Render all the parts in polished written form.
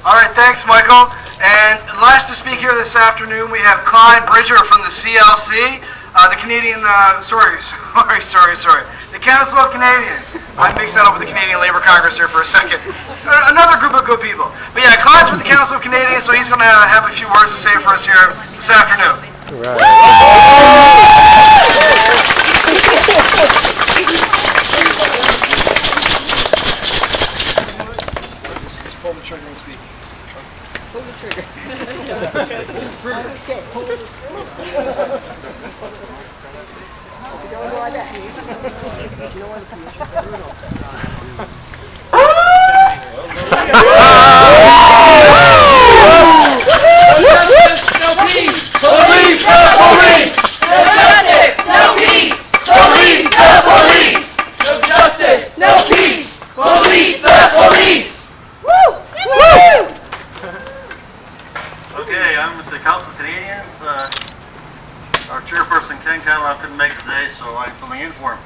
All right, thanks, Michael. And last to speak here this afternoon, we have Clyde from the CLC, the Canadian, the Council of Canadians. I mixed that up with the Canadian Labour Congress here for a second. Another group of good people. But yeah, Clyde's with the Council of Canadians, so he's going to have a few words to say for us here this afternoon. Just pull the trigger and speak. Pull the trigger. Okay. Don't go like that. No peace! Police the police! No justice! No peace! Police the police! No justice! No peace! Police the police! Woo! Woo! Okay, I'm with the Council of Canadians. Our chairperson, Ken Cadillac, couldn't make it today, so I'm filling in for him.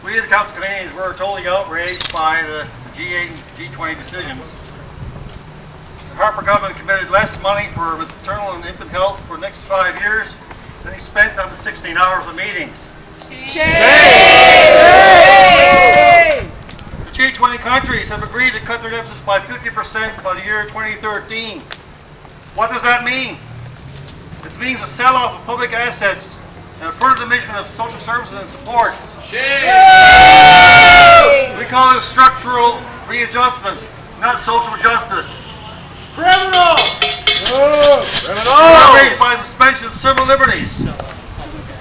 We at the Council of Canadians were totally outraged by the G8 and G20 decisions. The Harper government committed less money for maternal and infant health for the next 5 years than he spent on the 16 hours of meetings. Shame! The G20 countries have agreed to cut their deficits by 50% by the year 2013. What does that mean? It means a sell-off of public assets and a further diminishment of social services and supports. Shame! We call it structural readjustment, not social justice. Criminal! Outraged by suspension of civil liberties.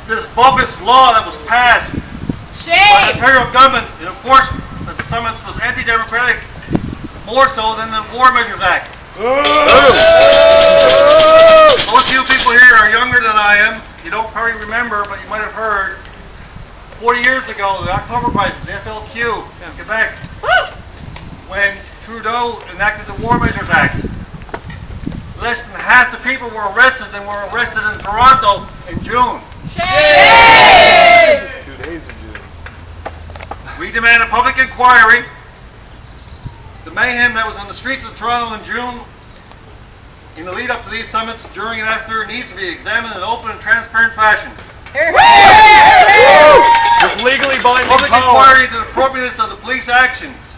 This bogus law that was passed by the Ontario government in enforcement at the summits was anti-democratic, more so than the War Measures Act. Most of you people here are younger than I am. You don't probably remember, but you might have heard 40 years ago, the October crisis, the FLQ in Quebec, when Trudeau enacted the War Measures Act. Less than half the people were arrested than were arrested in Toronto in June. Shame! 2 days in June. We demand a public inquiry. The mayhem that was on the streets of Toronto in June in the lead up to these summits, during and after, needs to be examined in an open and transparent fashion. With legally binding Public power. inquiry into the appropriateness of the police actions.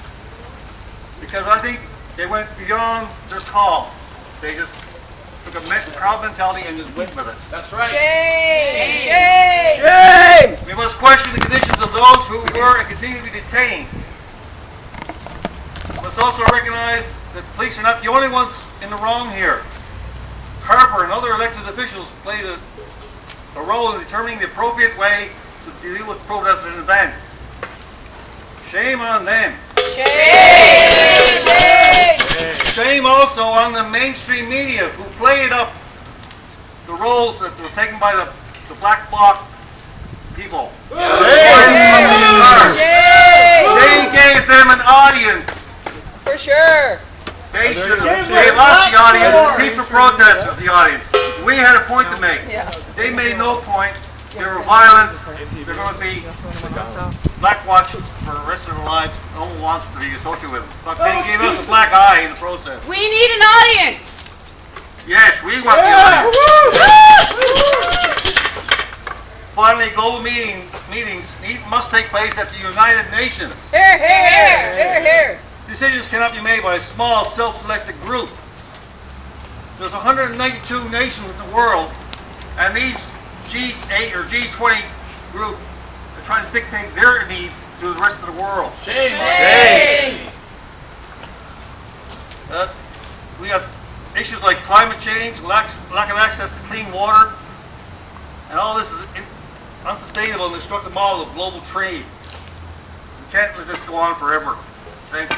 Because I think they went beyond their call. They just took a crowd mentality and just went with it. That's right. Shame! Shame! Shame! We must question the conditions of those who were and continue to be detained. We must also recognize that the police are not the only ones in the wrong here. Harper and other elected officials played a role in determining the appropriate way to deal with protests in advance. Shame on them. Shame! Shame also on the mainstream media who played up the roles that were taken by the black bloc people. They gave them an audience. For sure. They should have gave us the audience, peaceful protest of the audience. We had a point to make. Yeah. They made no point. They were violent. They're going to be blackwatched for the rest of their lives. No one wants to be associated with them. But they gave us a black eye in the process. We need an audience. Yes, we want the audience. Finally, global meetings must take place at the United Nations. Here, here, here, here. Decisions cannot be made by a small, self-selected group. There's 192 nations in the world, and these G8 or G20 group are trying to dictate their needs to the rest of the world. Shame! Shame! We have issues like climate change, lack of access to clean water, and all this is unsustainable and destructive model of global trade. We can't let this go on forever. Thank you.